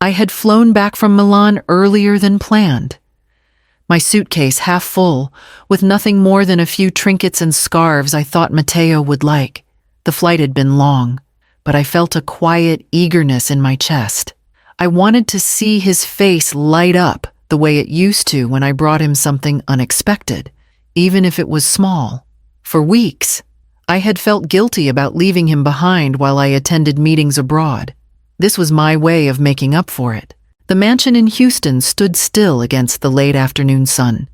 I had flown back from Milan earlier than planned. My suitcase half full, with nothing more than a few trinkets and scarves I thought Matteo would like. The flight had been long, but I felt a quiet eagerness in my chest. I wanted to see his face light up the way it used to when I brought him something unexpected, even if it was small. For weeks, I had felt guilty about leaving him behind while I attended meetings abroad. This was my way of making up for it. The mansion in Houston stood still against the late afternoon sun,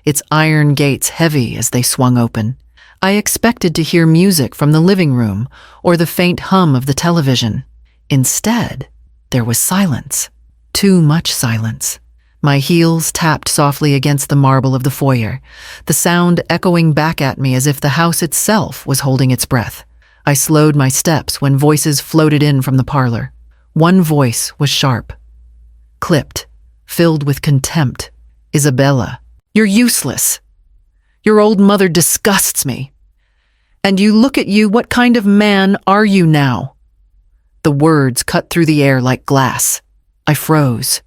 its iron gates heavy as they swung open. I expected to hear music from the living room or the faint hum of the television. Instead, there was silence. Too much silence. My heels tapped softly against the marble of the foyer, the sound echoing back at me as if the house itself was holding its breath. I slowed my steps when voices floated in from the parlor. One voice was sharp, clipped, filled with contempt. Isabella, you're useless. Your old mother disgusts me. And you look at you, what kind of man are you now? The words cut through the air like glass. I froze,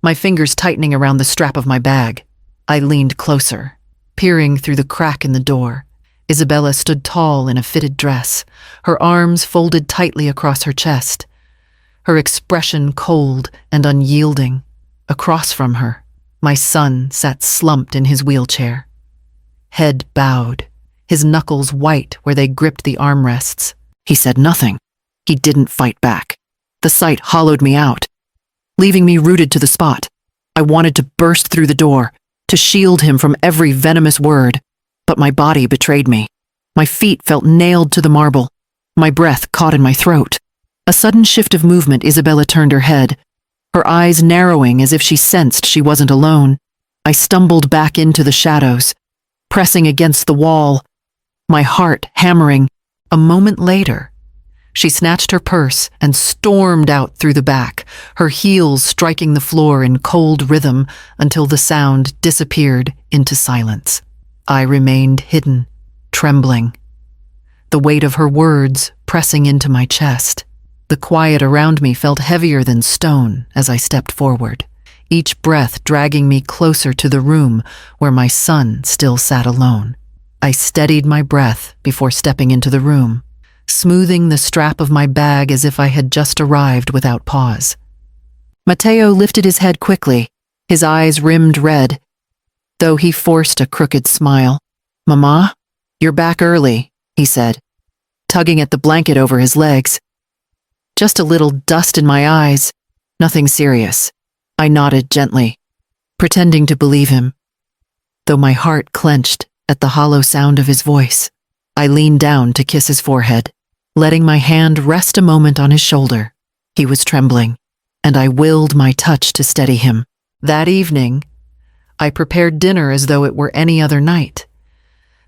my fingers tightening around the strap of my bag. I leaned closer, peering through the crack in the door. Isabella stood tall in a fitted dress, her arms folded tightly across her chest, her expression cold and unyielding. Across from her, my son sat slumped in his wheelchair, head bowed, his knuckles white where they gripped the armrests. He said nothing. He didn't fight back. The sight hollowed me out, leaving me rooted to the spot. I wanted to burst through the door, to shield him from every venomous word, but my body betrayed me. My feet felt nailed to the marble, my breath caught in my throat. A sudden shift of movement, Isabella turned her head, her eyes narrowing as if she sensed she wasn't alone. I stumbled back into the shadows, pressing against the wall, my heart hammering. A moment later, she snatched her purse and stormed out through the back, her heels striking the floor in cold rhythm until the sound disappeared into silence. I remained hidden, trembling, the weight of her words pressing into my chest. The quiet around me felt heavier than stone as I stepped forward, each breath dragging me closer to the room where my son still sat alone. I steadied my breath before stepping into the room, smoothing the strap of my bag as if I had just arrived without pause. Matteo lifted his head quickly, his eyes rimmed red, though he forced a crooked smile. "Mama, you're back early," he said, tugging at the blanket over his legs. "Just a little dust in my eyes, nothing serious." I nodded gently, pretending to believe him, though my heart clenched at the hollow sound of his voice. I leaned down to kiss his forehead, letting my hand rest a moment on his shoulder. He was trembling, and I willed my touch to steady him. That evening, I prepared dinner as though it were any other night.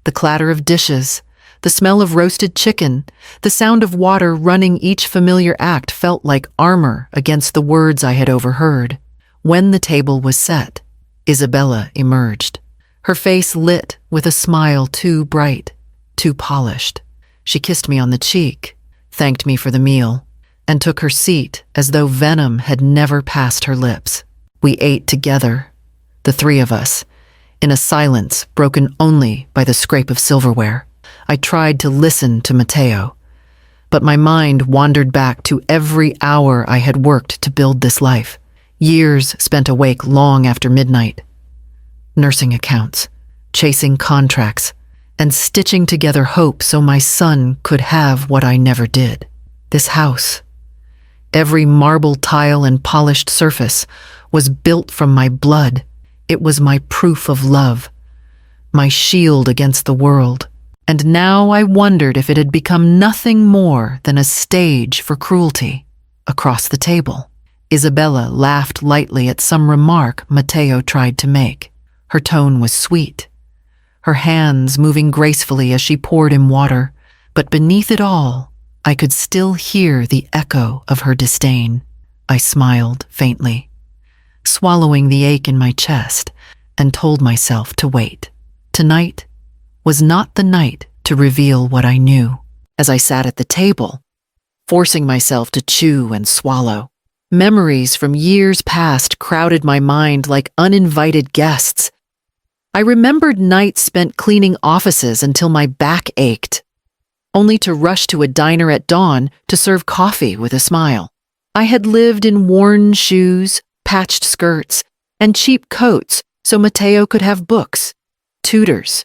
The clatter of dishes, the smell of roasted chicken, the sound of water running each familiar act felt like armor against the words I had overheard. When the table was set, Isabella emerged, her face lit with a smile too bright, too polished. She kissed me on the cheek, thanked me for the meal, and took her seat as though venom had never passed her lips. We ate together, the three of us, in a silence broken only by the scrape of silverware. I tried to listen to Matteo, but my mind wandered back to every hour I had worked to build this life. Years spent awake long after midnight, nursing accounts, chasing contracts, and stitching together hope so my son could have what I never did. This house, every marble tile and polished surface, was built from my blood. It was my proof of love, my shield against the world. And now I wondered if it had become nothing more than a stage for cruelty. Across the table, Isabella laughed lightly at some remark Matteo tried to make. Her tone was sweet, her hands moving gracefully as she poured him water, but beneath it all, I could still hear the echo of her disdain. I smiled faintly, swallowing the ache in my chest, and told myself to wait. Tonight was not the night to reveal what I knew. As I sat at the table, forcing myself to chew and swallow, Memories from years past crowded my mind like uninvited guests. I remembered nights spent cleaning offices until my back ached, only to rush to a diner at dawn to serve coffee with a smile. I had lived in worn shoes, patched skirts, and cheap coats so Matteo could have books, tutors,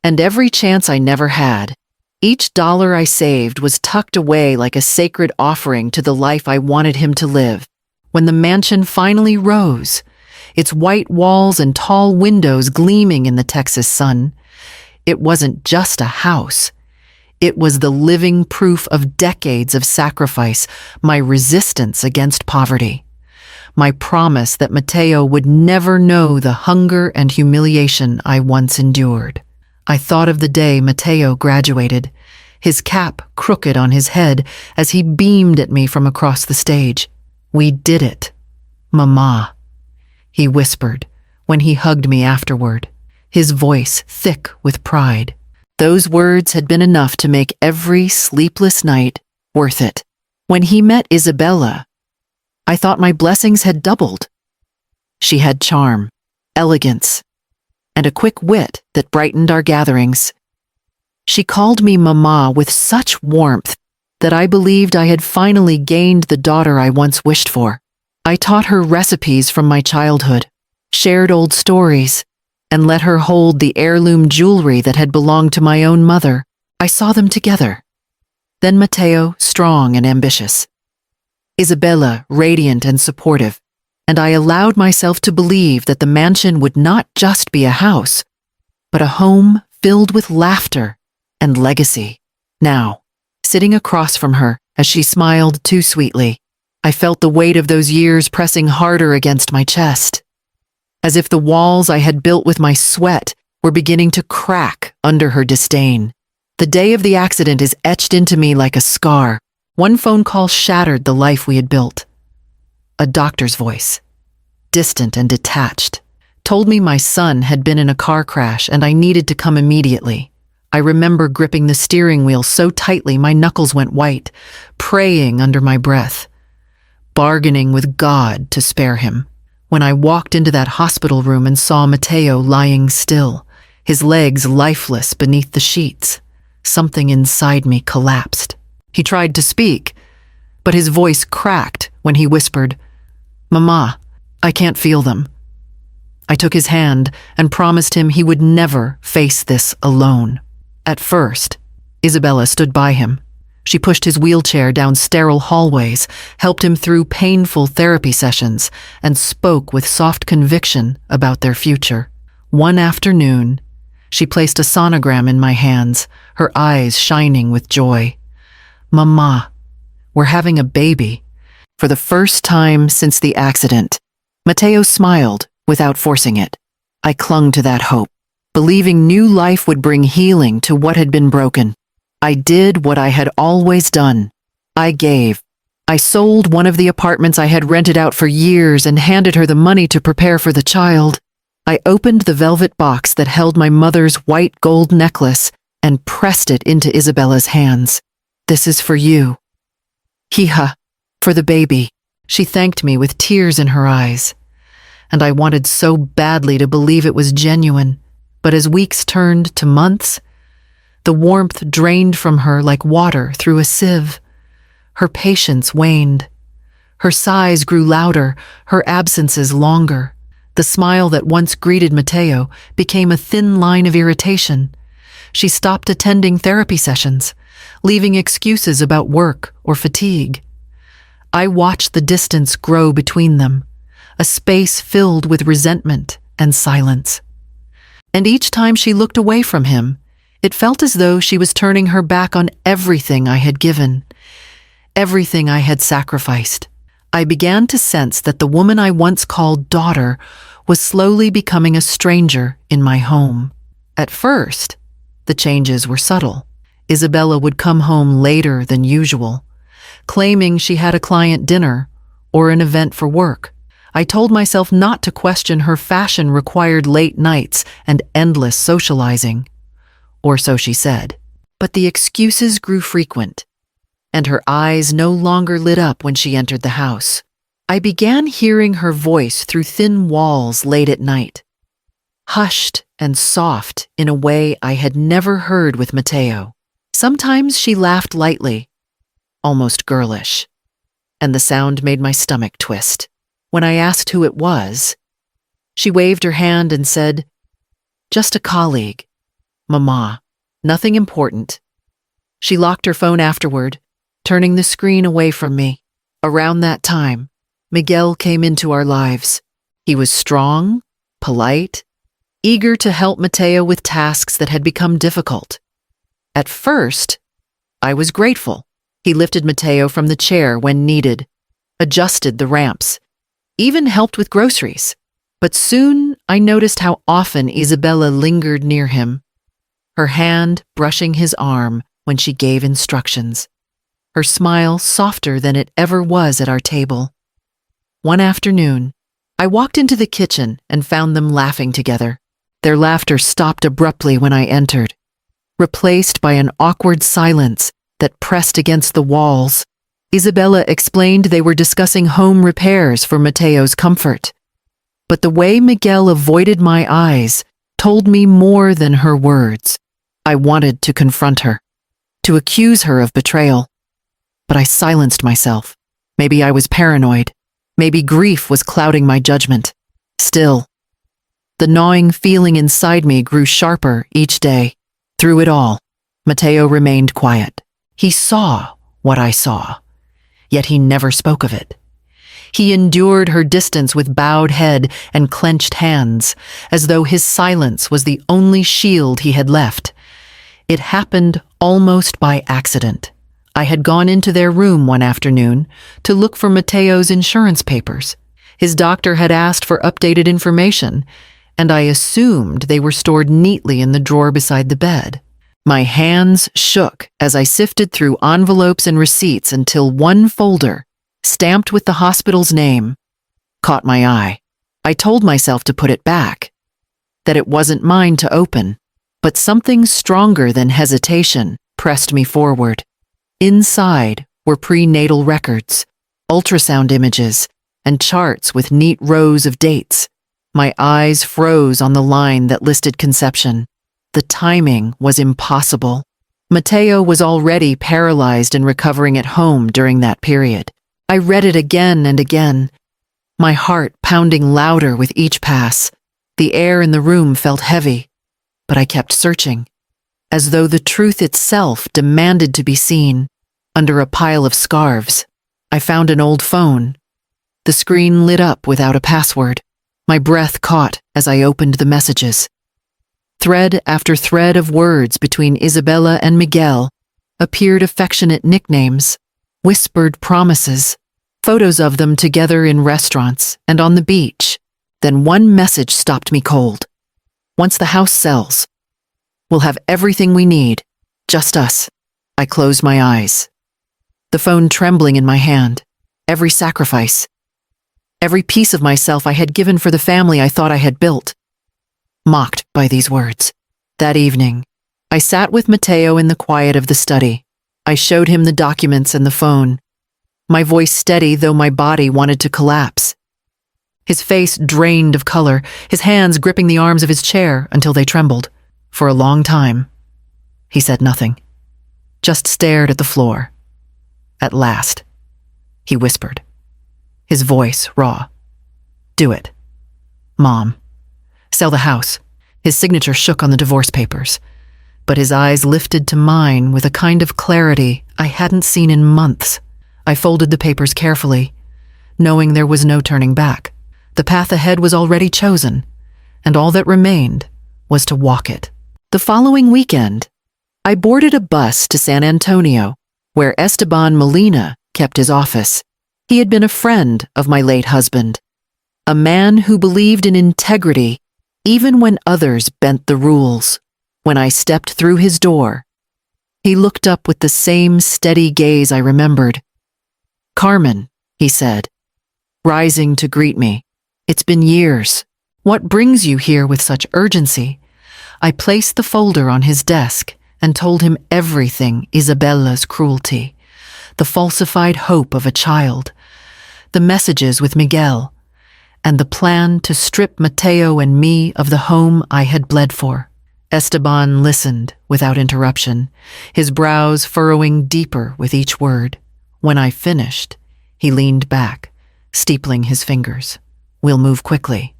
and every chance I never had. Each dollar I saved was tucked away like a sacred offering to the life I wanted him to live. When the mansion finally rose, its white walls and tall windows gleaming in the Texas sun, it wasn't just a house. It was the living proof of decades of sacrifice, my resistance against poverty, my promise that Matteo would never know the hunger and humiliation I once endured. I thought of the day Matteo graduated, his cap crooked on his head as he beamed at me from across the stage. "We did it, Mama," he whispered when he hugged me afterward, his voice thick with pride. Those words had been enough to make every sleepless night worth it. When he met Isabella, I thought my blessings had doubled. She had charm, elegance, and a quick wit that brightened our gatherings. She called me Mama with such warmth that I believed I had finally gained the daughter I once wished for. I taught her recipes from my childhood, shared old stories, and let her hold the heirloom jewelry that had belonged to my own mother. I saw them together. Then Matteo, strong and ambitious. Isabella, radiant and supportive. And I allowed myself to believe that the mansion would not just be a house, but a home filled with laughter and legacy. Now, sitting across from her as she smiled too sweetly, I felt the weight of those years pressing harder against my chest, as if the walls I had built with my sweat were beginning to crack under her disdain. The day of the accident is etched into me like a scar. One phone call shattered the life we had built. A doctor's voice, distant and detached, told me my son had been in a car crash and I needed to come immediately. I remember gripping the steering wheel so tightly my knuckles went white, praying under my breath, bargaining with God to spare him. When I walked into that hospital room and saw Matteo lying still, his legs lifeless beneath the sheets, something inside me collapsed. He tried to speak, but his voice cracked when he whispered, "Mama, I can't feel them." I took his hand and promised him he would never face this alone. At first, Isabella stood by him. She pushed his wheelchair down sterile hallways, helped him through painful therapy sessions, and spoke with soft conviction about their future. One afternoon, she placed a sonogram in my hands, her eyes shining with joy. "Mama, we're having a baby." For the first time since the accident, Matteo smiled without forcing it. I clung to that hope, believing new life would bring healing to what had been broken. I did what I had always done. I gave. I sold one of the apartments I had rented out for years and handed her the money to prepare for the child. I opened the velvet box that held my mother's white gold necklace and pressed it into Isabella's hands. "This is for you." "Hiha, for the baby." She thanked me with tears in her eyes, and I wanted so badly to believe it was genuine. But as weeks turned to months, the warmth drained from her like water through a sieve. Her patience waned. Her sighs grew louder, her absences longer. The smile that once greeted Matteo became a thin line of irritation. She stopped attending therapy sessions, leaving excuses about work or fatigue. I watched the distance grow between them, a space filled with resentment and silence. And each time she looked away from him, it felt as though she was turning her back on everything I had given, everything I had sacrificed. I began to sense that the woman I once called daughter was slowly becoming a stranger in my home. At first, the changes were subtle. Isabella would come home later than usual, claiming she had a client dinner or an event for work. I told myself not to question her fashion-required late nights and endless socializing, or so she said. But the excuses grew frequent, and her eyes no longer lit up when she entered the house. I began hearing her voice through thin walls late at night, hushed and soft in a way I had never heard with Matteo. Sometimes she laughed lightly, almost girlish, and the sound made my stomach twist. When I asked who it was, she waved her hand and said, "Just a colleague. Mama, nothing important." She locked her phone afterward, turning the screen away from me. Around that time, Miguel came into our lives. He was strong, polite, eager to help Matteo with tasks that had become difficult. At first, I was grateful. He lifted Matteo from the chair when needed, adjusted the ramps, even helped with groceries. But soon I noticed how often Isabella lingered near him, her hand brushing his arm when she gave instructions, her smile softer than it ever was at our table. One afternoon, I walked into the kitchen and found them laughing together. Their laughter stopped abruptly when I entered, replaced by an awkward silence that pressed against the walls. Isabella explained they were discussing home repairs for Matteo's comfort. But the way Miguel avoided my eyes told me more than her words. I wanted to confront her, to accuse her of betrayal. But I silenced myself. Maybe I was paranoid. Maybe grief was clouding my judgment. Still, the gnawing feeling inside me grew sharper each day. Through it all, Matteo remained quiet. He saw what I saw, yet he never spoke of it. He endured her distance with bowed head and clenched hands, as though his silence was the only shield he had left. It happened almost by accident. I had gone into their room one afternoon to look for Matteo's insurance papers. His doctor had asked for updated information, and I assumed they were stored neatly in the drawer beside the bed. My hands shook as I sifted through envelopes and receipts until one folder, stamped with the hospital's name, caught my eye. I told myself to put it back, that it wasn't mine to open, but something stronger than hesitation pressed me forward. Inside were prenatal records, ultrasound images, and charts with neat rows of dates. My eyes froze on the line that listed conception. The timing was impossible. Matteo was already paralyzed and recovering at home during that period. I read it again and again, my heart pounding louder with each pass. The air in the room felt heavy, but I kept searching, as though the truth itself demanded to be seen. Under a pile of scarves, I found an old phone. The screen lit up without a password. My breath caught as I opened the messages. Thread after thread of words between Isabella and Miguel appeared affectionate nicknames, whispered promises, photos of them together in restaurants and on the beach. Then one message stopped me cold. "Once the house sells, we'll have everything we need, just us." I closed my eyes, the phone trembling in my hand. Every sacrifice, every piece of myself I had given for the family I thought I had built, mocked by these words. That evening, I sat with Matteo in the quiet of the study. I showed him the documents and the phone, my voice steady though my body wanted to collapse. His face drained of color, his hands gripping the arms of his chair until they trembled. For a long time, he said nothing, just stared at the floor. At last, he whispered, his voice raw. "Do it. Mom. Sell the house." His signature shook on the divorce papers, but his eyes lifted to mine with a kind of clarity I hadn't seen in months. I folded the papers carefully, knowing there was no turning back. The path ahead was already chosen, and all that remained was to walk it. The following weekend, I boarded a bus to San Antonio, where Esteban Molina kept his office. He had been a friend of my late husband, a man who believed in integrity even when others bent the rules. When I stepped through his door, he looked up with the same steady gaze I remembered. "Carmen," he said, rising to greet me. "It's been years. What brings you here with such urgency?" I placed the folder on his desk and told him everything: Isabella's cruelty, the falsified hope of a child, the messages with Miguel, and the plan to strip Mateo and me of the home I had bled for. Esteban listened without interruption, his brows furrowing deeper with each word. When I finished, he leaned back, steepling his fingers. We'll move quickly.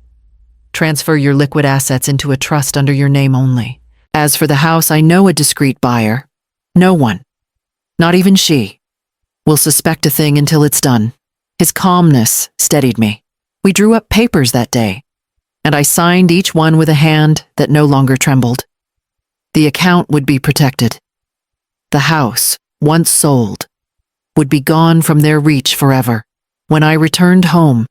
Transfer your liquid assets into a trust under your name only. As for the house, I know a discreet buyer. No one, not even she, will suspect a thing until it's done. His calmness steadied me. We drew up papers that day, and I signed each one with a hand that no longer trembled. The account would be protected. The house, once sold, would be gone from their reach forever. When I returned home,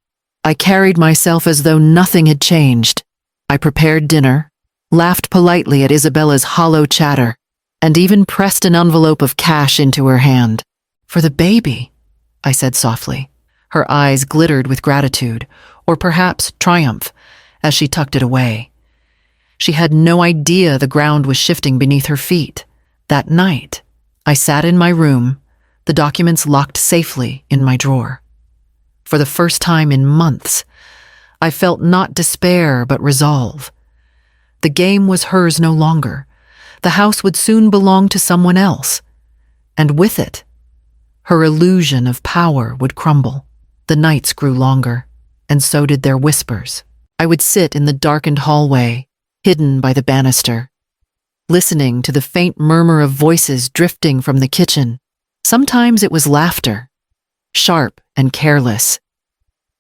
I carried myself as though nothing had changed. I prepared dinner, laughed politely at Isabella's hollow chatter, and even pressed an envelope of cash into her hand. For the baby, I said softly. Her eyes glittered with gratitude, or perhaps triumph, as she tucked it away. She had no idea the ground was shifting beneath her feet. That night, I sat in my room, the documents locked safely in my drawer. For the first time in months, I felt not despair but resolve. The game was hers no longer. The house would soon belong to someone else, and with it, her illusion of power would crumble. The nights grew longer, and so did their whispers. I would sit in the darkened hallway, hidden by the banister, listening to the faint murmur of voices drifting from the kitchen. Sometimes it was laughter, sharp and careless,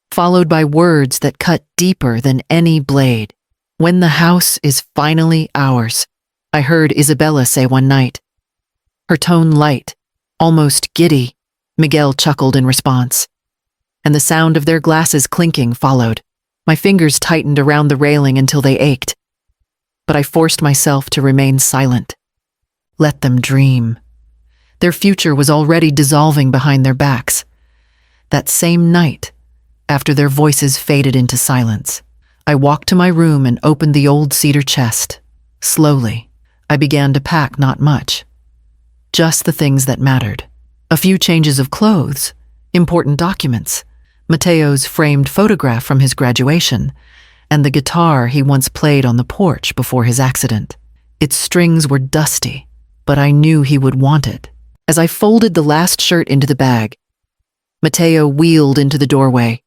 followed by words that cut deeper than any blade. When the house is finally ours, I heard Isabella say one night. Her tone light, almost giddy. Miguel chuckled in response, and the sound of their glasses clinking followed. My fingers tightened around the railing until they ached, but I forced myself to remain silent. Let them dream. Their future was already dissolving behind their backs. That same night, after their voices faded into silence, I walked to my room and opened the old cedar chest. Slowly, I began to pack not much, just the things that mattered. A few changes of clothes, important documents, Mateo's framed photograph from his graduation, and the guitar he once played on the porch before his accident. Its strings were dusty, but I knew he would want it. As I folded the last shirt into the bag, Mateo wheeled into the doorway,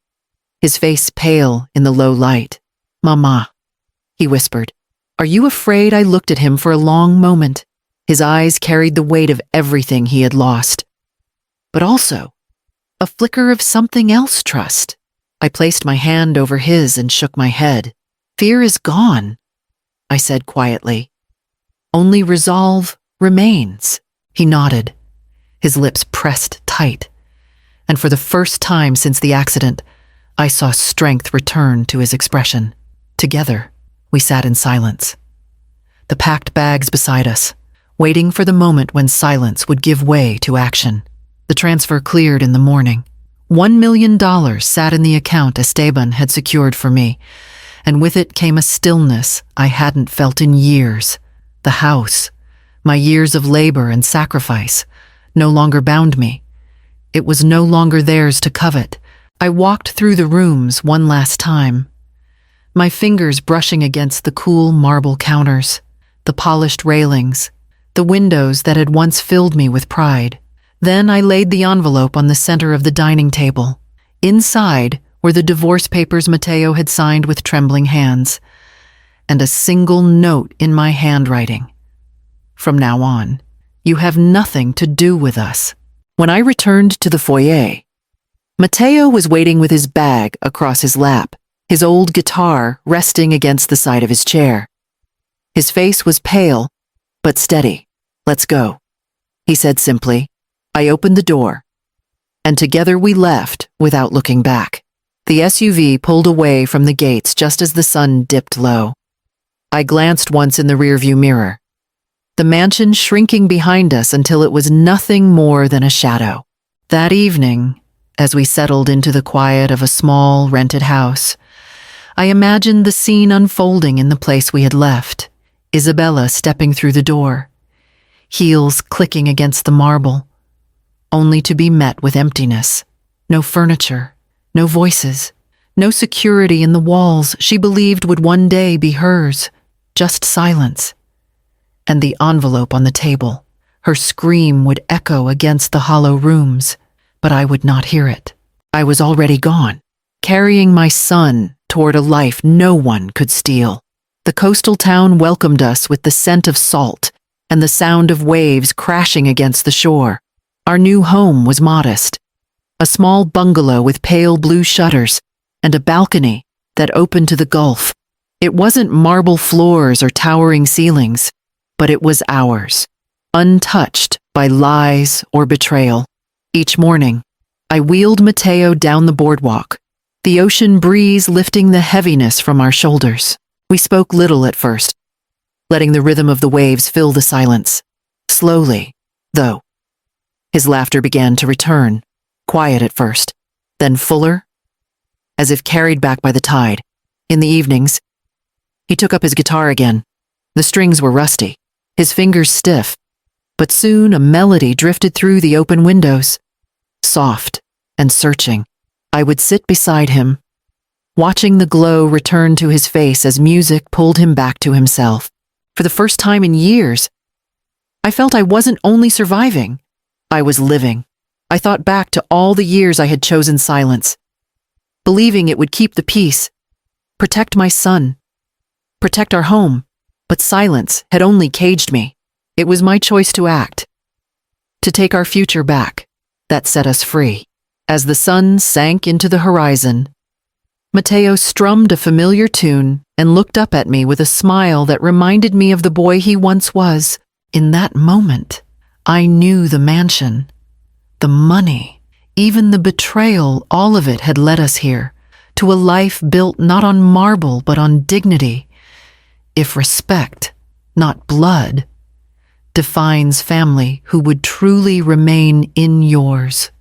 his face pale in the low light. "Mama," he whispered. "Are you afraid?" I looked at him for a long moment. His eyes carried the weight of everything he had lost, but also a flicker of something else. Trust. I placed my hand over his and shook my head. "Fear is gone," I said quietly. "Only resolve remains." He nodded, his lips pressed tight, and for the first time since the accident, I saw strength return to his expression. Together, we sat in silence, the packed bags beside us, waiting for the moment when silence would give way to action. The transfer cleared in the morning. $1 million sat in the account Esteban had secured for me, and with it came a stillness I hadn't felt in years. The house, my years of labor and sacrifice, no longer bound me. It was no longer theirs to covet. I walked through the rooms one last time, my fingers brushing against the cool marble counters, the polished railings, the windows that had once filled me with pride. Then I laid the envelope on the center of the dining table. Inside were the divorce papers Mateo had signed with trembling hands, and a single note in my handwriting. "From now on, you have nothing to do with us." When I returned to the foyer, Mateo was waiting with his bag across his lap, his old guitar resting against the side of his chair. His face was pale, but steady. "Let's go," he said simply. I opened the door, and together we left without looking back. The SUV pulled away from the gates just as the sun dipped low. I glanced once in the rearview mirror, the mansion shrinking behind us until it was nothing more than a shadow. That evening, as we settled into the quiet of a small, rented house, I imagined the scene unfolding in the place we had left. Isabella stepping through the door, heels clicking against the marble, only to be met with emptiness. No furniture, No voices, no security in the walls she believed would one day be hers, just silence. And the envelope on the table. Her scream would echo against the hollow rooms, but I would not hear it. I was already gone, carrying my son toward a life no one could steal. The coastal town welcomed us with the scent of salt and the sound of waves crashing against the shore. Our new home was modest, a small bungalow with pale blue shutters and a balcony that opened to the Gulf. It wasn't marble floors or towering ceilings, but it was ours, untouched by lies or betrayal. Each morning, I wheeled Matteo down the boardwalk, the ocean breeze lifting the heaviness from our shoulders. We spoke little at first, letting the rhythm of the waves fill the silence. Slowly, though, his laughter began to return, quiet at first, then fuller, as if carried back by the tide. In the evenings, he took up his guitar again. The strings were rusty, his fingers stiff, but soon a melody drifted through the open windows. Soft and searching, I would sit beside him, watching the glow return to his face as music pulled him back to himself. For the first time in years, I felt I wasn't only surviving, I was living. I thought back to all the years I had chosen silence, believing it would keep the peace, protect my son, protect our home, but silence had only caged me. It was my choice to act, to take our future back, that set us free. As the sun sank into the horizon, Matteo strummed a familiar tune and looked up at me with a smile that reminded me of the boy he once was. In that moment, I knew the mansion, the money, even the betrayal, all of it had led us here, to a life built not on marble but on dignity. If respect, not blood, defines family, who would truly remain in yours?